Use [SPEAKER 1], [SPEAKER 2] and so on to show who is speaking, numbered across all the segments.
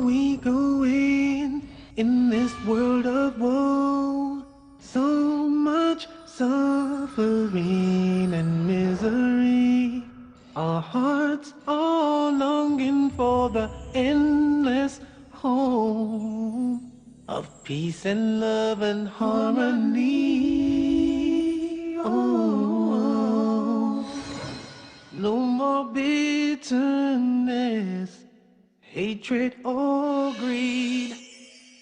[SPEAKER 1] We going in this world of woe, so much suffering and misery. Our hearts are longing for the endless home of peace and love and harmony. Oh, no more bitterness, hatred or greed.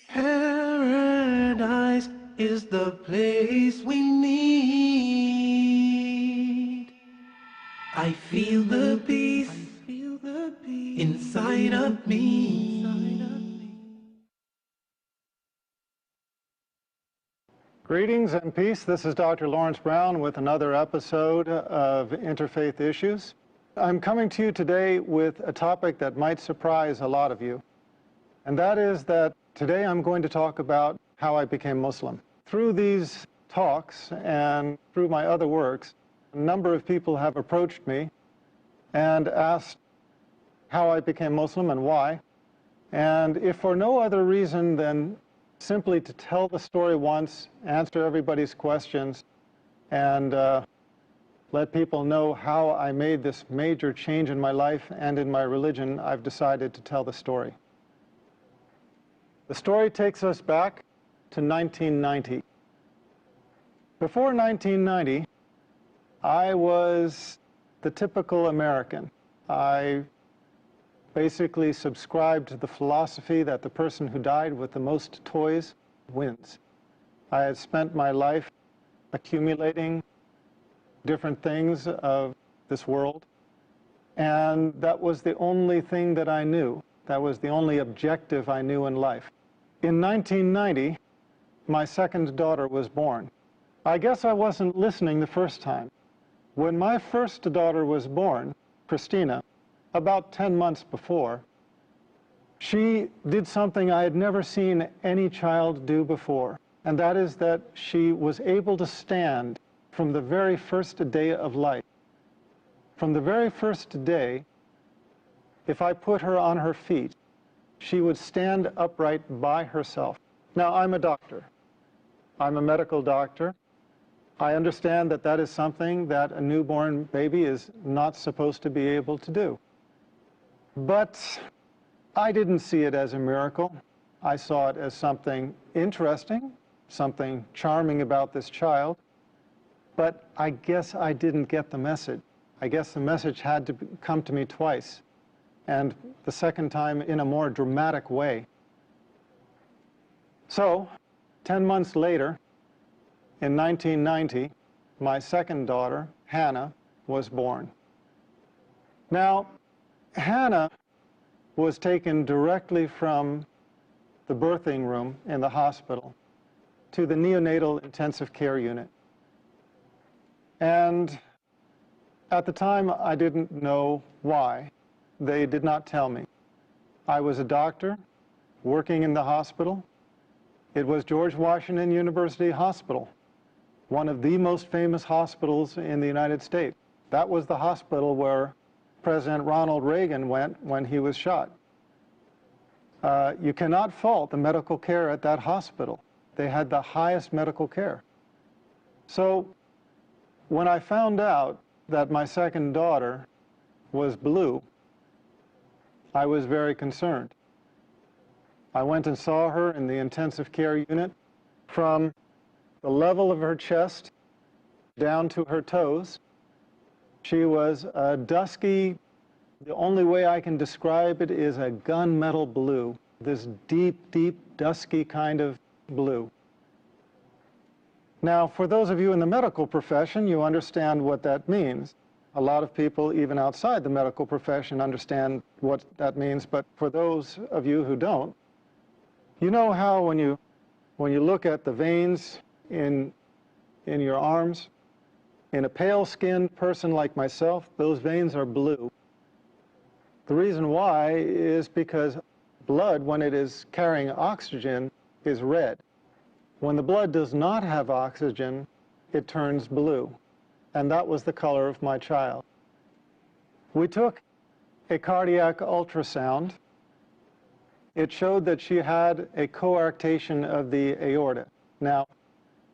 [SPEAKER 1] Paradise is the place we need. I feel the peace inside of me.
[SPEAKER 2] Greetings and peace. This is Dr. Laurence Brown with another episode of Interfaith Issues. I'm coming to you today with a topic that might surprise a lot of you. And that is that today I'm going to talk about how I became Muslim. Through these talks and through my other works, a number of people have approached me and asked how I became Muslim and why. And if for no other reason than simply to tell the story once, answer everybody's questions, and let people know how I made this major change in my life and in my religion, I've decided to tell the story. The story takes us back to 1990. Before 1990, I was the typical American. I basically subscribed to the philosophy that the person who died with the most toys wins. I had spent my life accumulating different things of this world, and that was the only thing that I knew. That was the only objective I knew in life. In 1990, my second daughter was born. I guess I wasn't listening the first time. When my first daughter was born, Christina, about 10 months before, she did something I had never seen any child do before, and that is that she was able to stand from the very first day of life. From the very first day, if I put her on her feet, she would stand upright by herself. Now, I'm a doctor. I'm a medical doctor. I understand that that is something that a newborn baby is not supposed to be able to do. But I didn't see it as a miracle. I saw it as something interesting, something charming about this child. But I guess I didn't get the message. I guess the message had to come to me twice, and the second time in a more dramatic way. So, 10 months later, in 1990, my second daughter, Hannah, was born. Now, Hannah was taken directly from the birthing room in the hospital to the neonatal intensive care unit. And at the time, I didn't know why. They did not tell me. I was a doctor working in the hospital. It was George Washington University Hospital, one of the most famous hospitals in the United States. That was the hospital where President Ronald Reagan went when he was shot. You cannot fault the medical care at that hospital. They had the highest medical care. So when I found out that my second daughter was blue, I was very concerned. I went and saw her in the intensive care unit. From the level of her chest down to her toes, she was a dusky, the only way I can describe it is a gunmetal blue, this deep, deep, dusky kind of blue. Now, for those of you in the medical profession, you understand what that means. A lot of people, even outside the medical profession, understand what that means, but for those of you who don't, you know how when you look at the veins in your arms, in a pale-skinned person like myself, those veins are blue. The reason why is because blood, when it is carrying oxygen, is red. When the blood does not have oxygen, it turns blue. And that was the color of my child. We took a cardiac ultrasound it showed that she had a coarctation of the aorta. Now,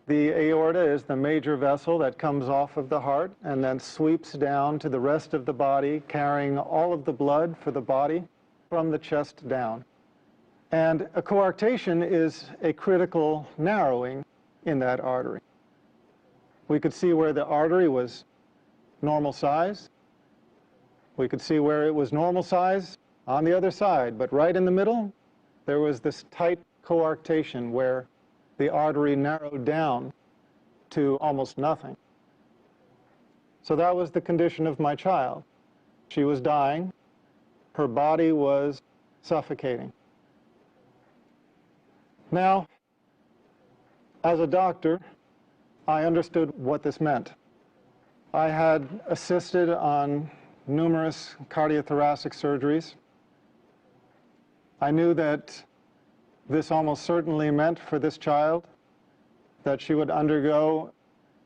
[SPEAKER 2] the aorta is the major vessel that comes off of the heart and then sweeps down to the rest of the body, carrying all of the blood for the body from the chest down. And a coarctation is a critical narrowing in that artery. We could see where the artery was normal size. We could see where it was normal size on the other side, but right in the middle, there was this tight coarctation where the artery narrowed down to almost nothing. So that was the condition of my child. She was dying. Her body was suffocating. Now, as a doctor, I understood what this meant. I had assisted on numerous cardiothoracic surgeries. I knew that this almost certainly meant for this child that she would undergo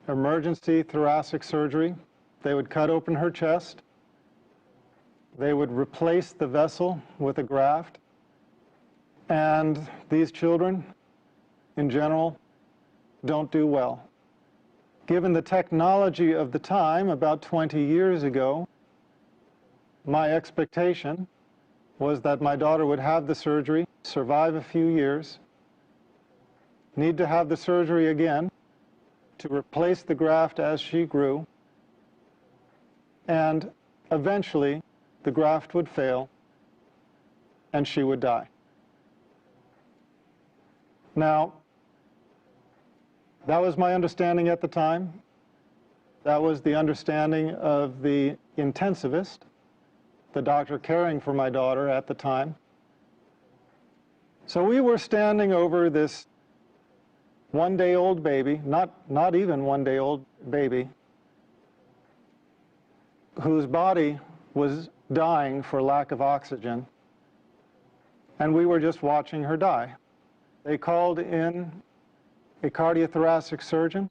[SPEAKER 2] emergency thoracic surgery. They would cut open her chest. They would replace the vessel with a graft. And these children, in general, don't do well. Given the technology of the time, about 20 years ago, my expectation was that my daughter would have the surgery, survive a few years, need to have the surgery again to replace the graft as she grew, and eventually the graft would fail and she would die. Now, that was my understanding at the time. That was the understanding of the intensivist, the doctor caring for my daughter at the time. So we were standing over this one-day-old baby, not even one-day-old baby, whose body was dying for lack of oxygen, and we were just watching her die. They called in a cardiothoracic surgeon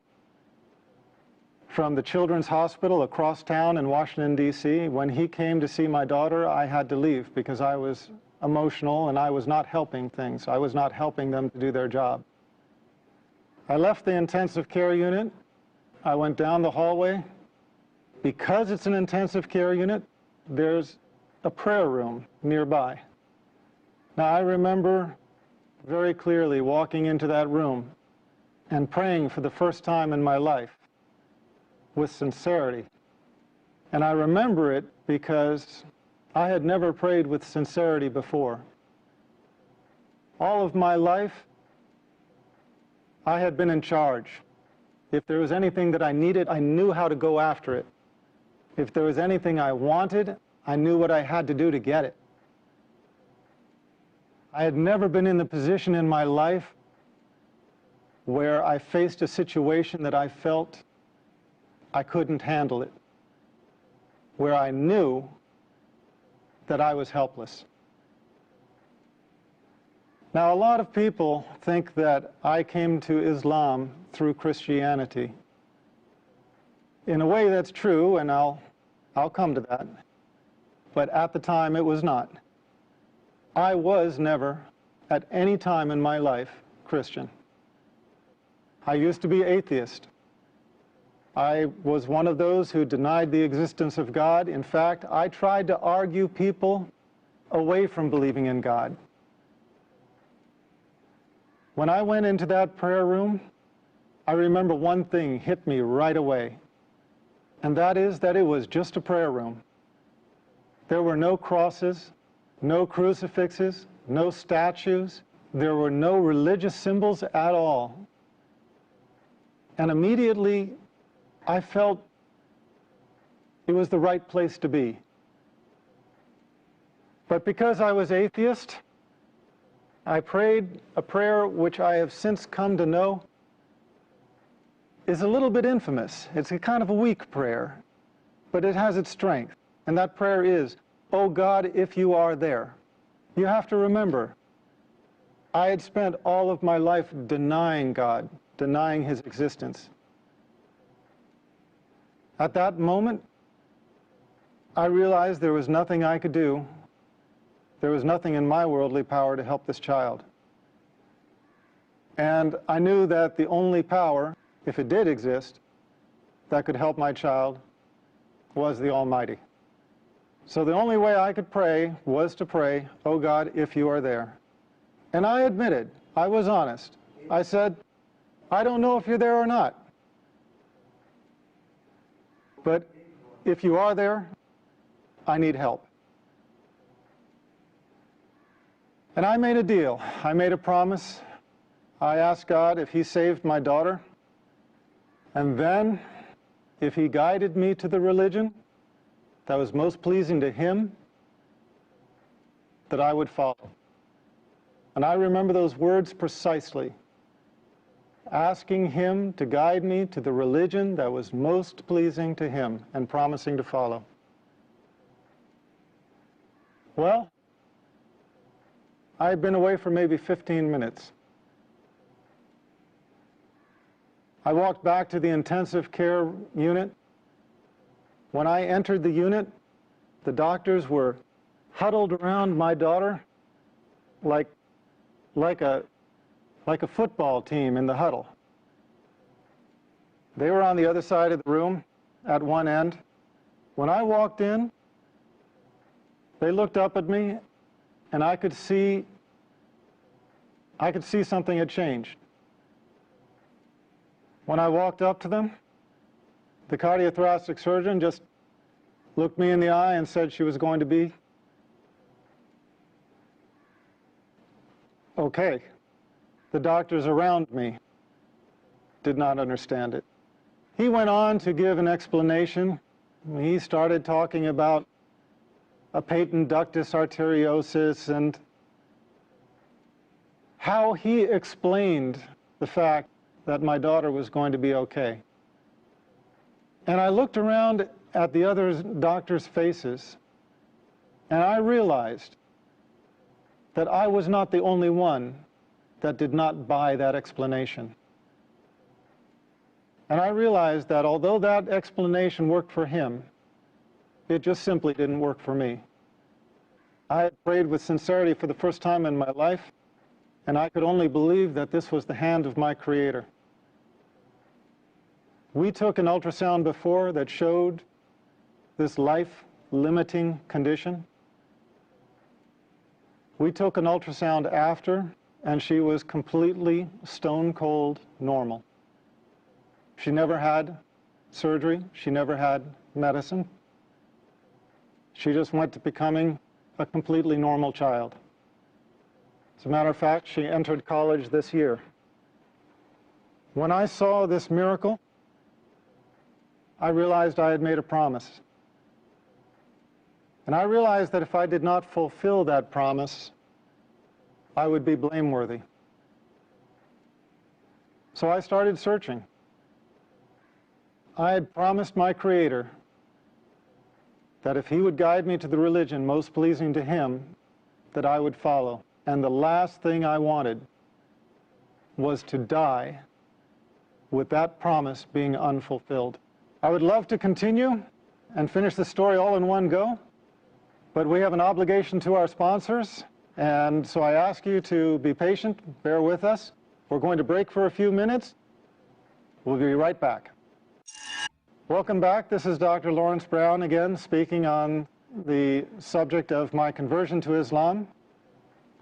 [SPEAKER 2] from the Children's Hospital across town in Washington, D.C. When he came to see my daughter, I had to leave because I was emotional and I was not helping things. I was not helping them to do their job. I left the intensive care unit. I went down the hallway. Because it's an intensive care unit, there's a prayer room nearby. Now, I remember very clearly walking into that room and praying for the first time in my life with sincerity. And I remember it because I had never prayed with sincerity before. All of my life, I had been in charge. If there was anything that I needed, I knew how to go after it. If there was anything I wanted, I knew what I had to do to get it. I had never been in the position in my life where I faced a situation that I felt I couldn't handle it, where I knew that I was helpless. Now, a lot of people think that I came to Islam through Christianity. In a way, that's true, and I'll come to that. But at the time, it was not. I was never, at any time in my life, Christian. I used to be atheist. I was one of those who denied the existence of God. In fact, I tried to argue people away from believing in God. When I went into that prayer room, I remember one thing hit me right away, and that is that it was just a prayer room. There were no crosses, no crucifixes, no statues. There were no religious symbols at all. And immediately, I felt it was the right place to be. But because I was atheist, I prayed a prayer which I have since come to know is a little bit infamous. It's a kind of a weak prayer, but it has its strength. And that prayer is, "Oh God, if you are there." You have to remember, I had spent all of my life denying God, denying his existence. At that moment, I realized there was nothing I could do there was nothing in my worldly power to help this child. And I knew that the only power, if it did exist, that could help my child was the Almighty. So the only way I could pray was to pray, "Oh God, if you are there." And I admitted, I was honest. I said, "I don't know if you're there or not. But if you are there, I need help." And I made a deal. I made a promise. I asked God if He saved my daughter, and then if He guided me to the religion that was most pleasing to Him, that I would follow. And I remember those words precisely, asking Him to guide me to the religion that was most pleasing to Him and promising to follow. Well, I had been away for maybe 15 minutes. I walked back to the intensive care unit. When I entered the unit, the doctors were huddled around my daughter like a football team in the huddle. They were on the other side of the room at one end. When I walked in, they looked up at me, and I could see something had changed. When I walked up to them, the cardiothoracic surgeon just looked me in the eye and said she was going to be okay. The doctors around me did not understand it. He went on to give an explanation. He started talking about a patent ductus arteriosus and how he explained the fact that my daughter was going to be okay. And I looked around at the other doctors' faces, and I realized that I was not the only one that did not buy that explanation. And I realized that although that explanation worked for him, it just simply didn't work for me. I had prayed with sincerity for the first time in my life, and I could only believe that this was the hand of my Creator. We took an ultrasound before that showed this life-limiting condition. We took an ultrasound after, and she was completely stone-cold normal. She never had surgery. She never had medicine. She just went to becoming a completely normal child. As a matter of fact, she entered college this year. When I saw this miracle, I realized I had made a promise. And I realized that if I did not fulfill that promise, I would be blameworthy. So I started searching. I had promised my Creator that if He would guide me to the religion most pleasing to Him, that I would follow. And the last thing I wanted was to die with that promise being unfulfilled. I would love to continue and finish the story all in one go, but we have an obligation to our sponsors, and so I ask you to be patient, bear with us. We're going to break for a few minutes. We'll be right back. Welcome back. This is Dr. Laurence Brown again, speaking on the subject of my conversion to Islam.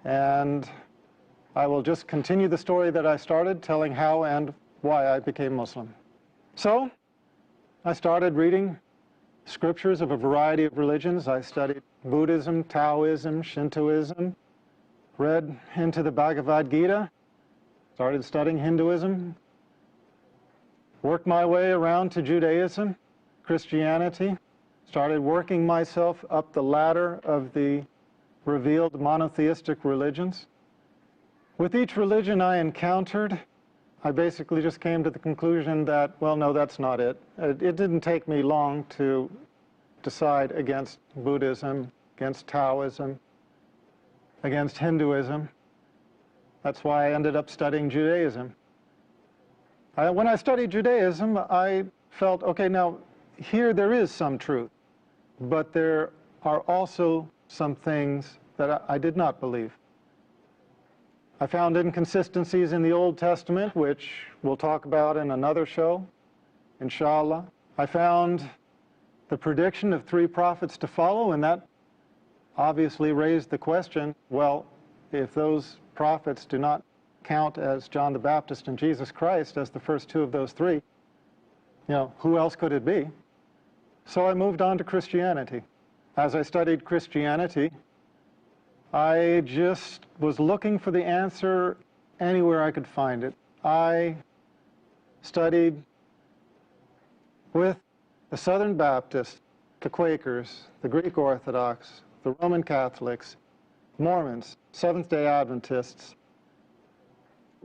[SPEAKER 2] And I will just continue the story that I started, telling how and why I became Muslim. So, I started reading scriptures of a variety of religions. I studied Buddhism, Taoism, Shintoism, read into the Bhagavad Gita, started studying Hinduism, worked my way around to Judaism, Christianity, started working myself up the ladder of the revealed monotheistic religions. With each religion I encountered, I basically just came to the conclusion that, well, no, that's not it. It didn't take me long to decide against Buddhism, against Taoism, against Hinduism. That's why I ended up studying Judaism. When I studied Judaism, I felt, okay, now here there is some truth, but there are also some things that I did not believe. I found inconsistencies in the Old Testament, which we'll talk about in another show, inshallah. I found the prediction of 3 prophets to follow, and that obviously raised the question, well, if those prophets do not count as John the Baptist and Jesus Christ as the first 2 of those 3, who else could it be? So I moved on to Christianity. As I studied Christianity, I just was looking for the answer anywhere I could find it. I studied with the Southern Baptists, the Quakers, the Greek Orthodox, the Roman Catholics, Mormons, Seventh-day Adventists.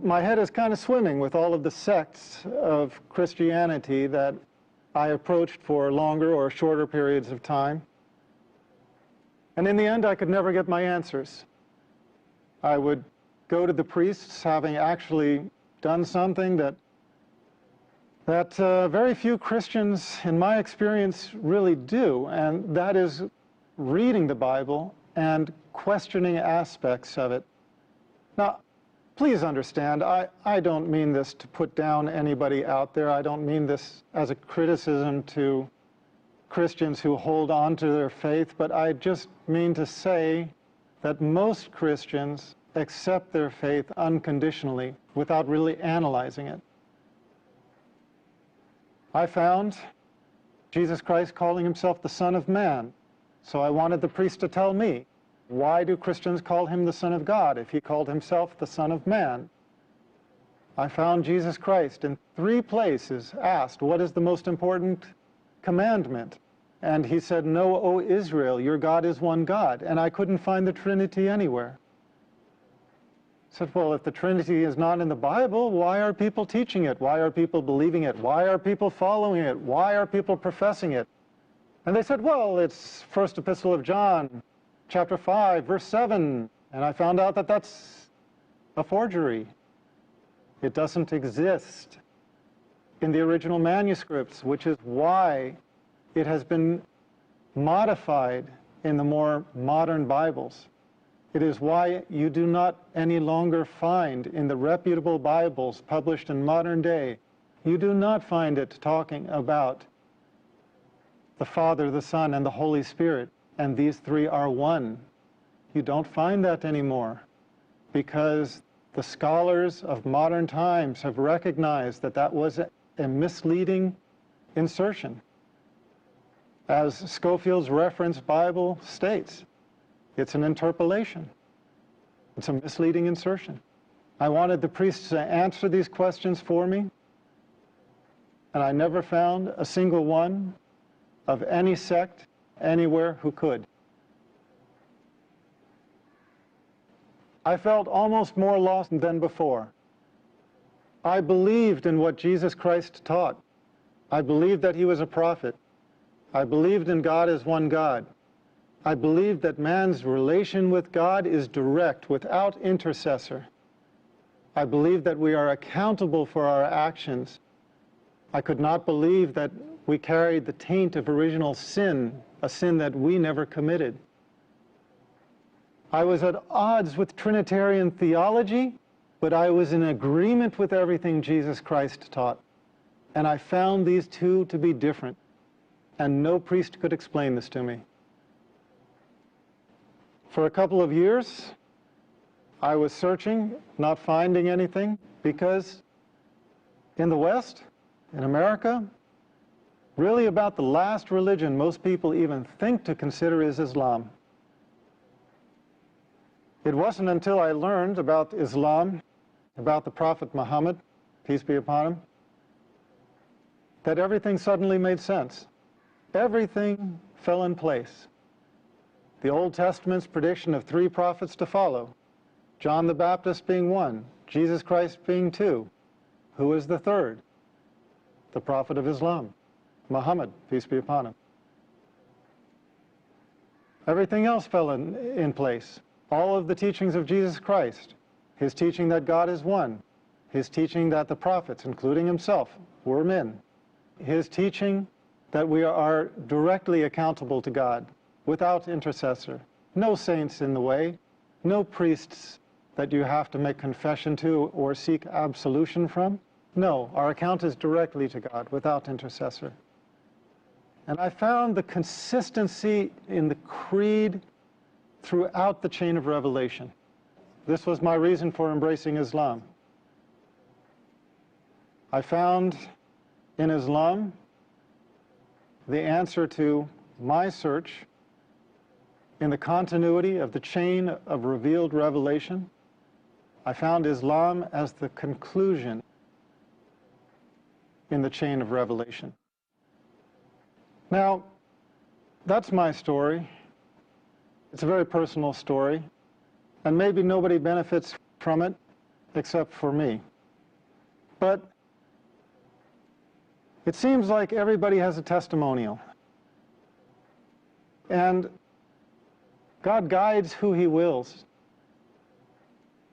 [SPEAKER 2] My head is kind of swimming with all of the sects of Christianity that I approached for longer or shorter periods of time. And in the end, I could never get my answers. I would go to the priests, having actually done something that very few Christians, in my experience, really do, and that is reading the Bible and questioning aspects of it. Now, please understand, I don't mean this to put down anybody out there. I don't mean this as a criticism to Christians who hold on to their faith, but I just mean to say that most Christians accept their faith unconditionally without really analyzing it. I found Jesus Christ calling himself the Son of Man, so I wanted the priest to tell me, why do Christians call him the Son of God if he called himself the Son of Man? I found Jesus Christ in 3 places asked, what is the most important commandment? And he said, "Know, O Israel, your God is one God." And I couldn't find the Trinity anywhere. I said, well, if the Trinity is not in the Bible, why are people teaching it? Why are people believing it? Why are people following it? Why are people professing it? And they said, well, it's First Epistle of John, chapter 5, verse 7. And I found out that that's a forgery. It doesn't exist in the original manuscripts, which is why it has been modified in the more modern Bibles. It is why you do not any longer find in the reputable Bibles published in modern day, you do not find it talking about the Father, the Son, and the Holy Spirit, and these 3 are one. You don't find that anymore because the scholars of modern times have recognized that that was a misleading insertion. As Scofield's Reference Bible states, it's an interpolation. It's a misleading insertion. I wanted the priests to answer these questions for me, and I never found a single one of any sect anywhere who could. I felt almost more lost than before. I believed in what Jesus Christ taught. I believed that he was a prophet. I believed in God as one God. I believed that man's relation with God is direct, without intercessor. I believed that we are accountable for our actions. I could not believe that we carried the taint of original sin, a sin that we never committed. I was at odds with Trinitarian theology, but I was in agreement with everything Jesus Christ taught. And I found these 2 to be different. And no priest could explain this to me. For a couple of years, I was searching, not finding anything, because in the West, in America, really about the last religion most people even think to consider is Islam. It wasn't until I learned about Islam, about the Prophet Muhammad, peace be upon him, that everything suddenly made sense. Everything fell in place. The Old Testament's prediction of 3 prophets to follow, John the Baptist being 1, Jesus Christ being 2. Who is the 3rd? The Prophet of Islam, Muhammad, peace be upon him. Everything else fell in place. All of the teachings of Jesus Christ, his teaching that God is one, his teaching that the prophets, including himself, were men, his teaching that we are directly accountable to God without intercessor, no saints in the way, no priests that you have to make confession to or seek absolution from. No, our account is directly to God, without intercessor. And I found the consistency in the creed throughout the chain of revelation. This was my reason for embracing Islam. I found in Islam the answer to my search in the continuity of the chain of revealed revelation. I found Islam as the conclusion in the chain of revelation. Now, that's my story. It's a very personal story, and maybe nobody benefits from it except for me. But it seems like everybody has a testimonial. And God guides who He wills.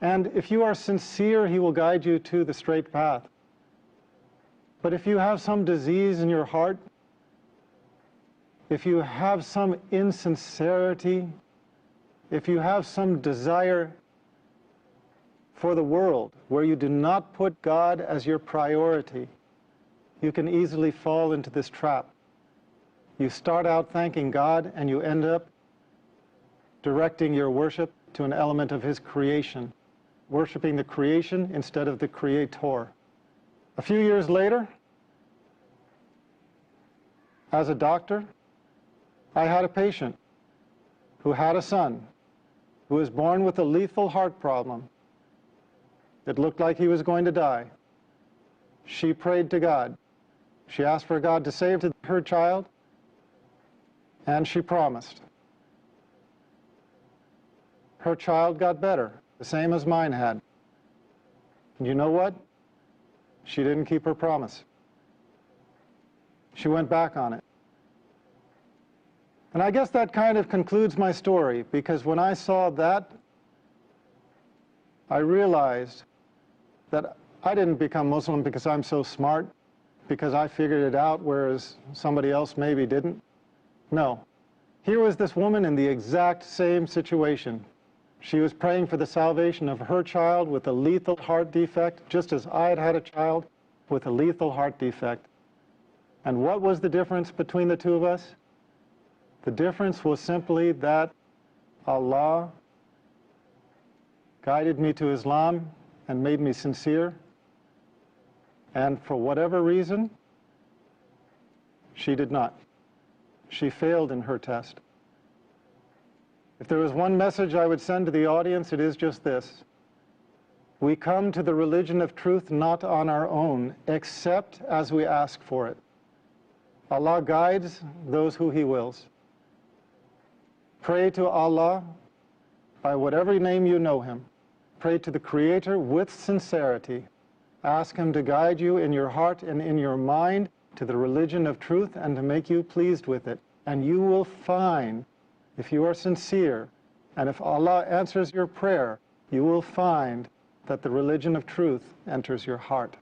[SPEAKER 2] And if you are sincere, He will guide you to the straight path. But if you have some disease in your heart, if you have some insincerity, if you have some desire for the world where you do not put God as your priority, you can easily fall into this trap. You start out thanking God and you end up directing your worship to an element of His creation, worshiping the creation instead of the Creator. A few years later, as a doctor, I had a patient who had a son who was born with a lethal heart problem. It looked like he was going to die. She prayed to God. She asked for God to save her child, and she promised. Her child got better, the same as mine had. And you know what? She didn't keep her promise. She went back on it. And I guess that kind of concludes my story, because when I saw that, I realized that I didn't become Muslim because I'm so smart, because I figured it out, whereas somebody else maybe didn't. No. Here was this woman in the exact same situation. She was praying for the salvation of her child with a lethal heart defect, just as I had had a child with a lethal heart defect. And what was the difference between the two of us? The difference was simply that Allah guided me to Islam and made me sincere. And for whatever reason, she did not. She failed in her test. If there was one message I would send to the audience, it is just this. We come to the religion of truth not on our own, except as we ask for it. Allah guides those who He wills. Pray to Allah by whatever name you know Him. Pray to the Creator with sincerity. Ask Him to guide you in your heart and in your mind to the religion of truth and to make you pleased with it. And you will find, if you are sincere, and if Allah answers your prayer, you will find that the religion of truth enters your heart.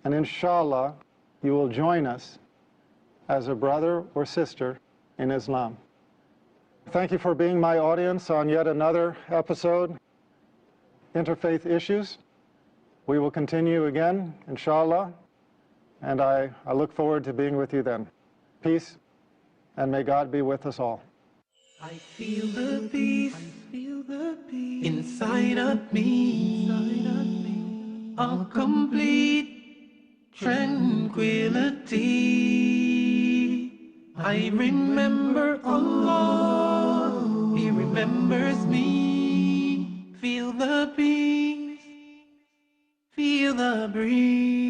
[SPEAKER 2] And inshallah, you will join us as a brother or sister in Islam. Thank you for being my audience on yet another episode, Interfaith Issues. We will continue again, inshallah, and I look forward to being with you then. Peace, and may God be with us all.
[SPEAKER 1] I feel the peace, inside of me, a complete tranquility. I remember Allah, He remembers me. Feel the peace, feel the breeze.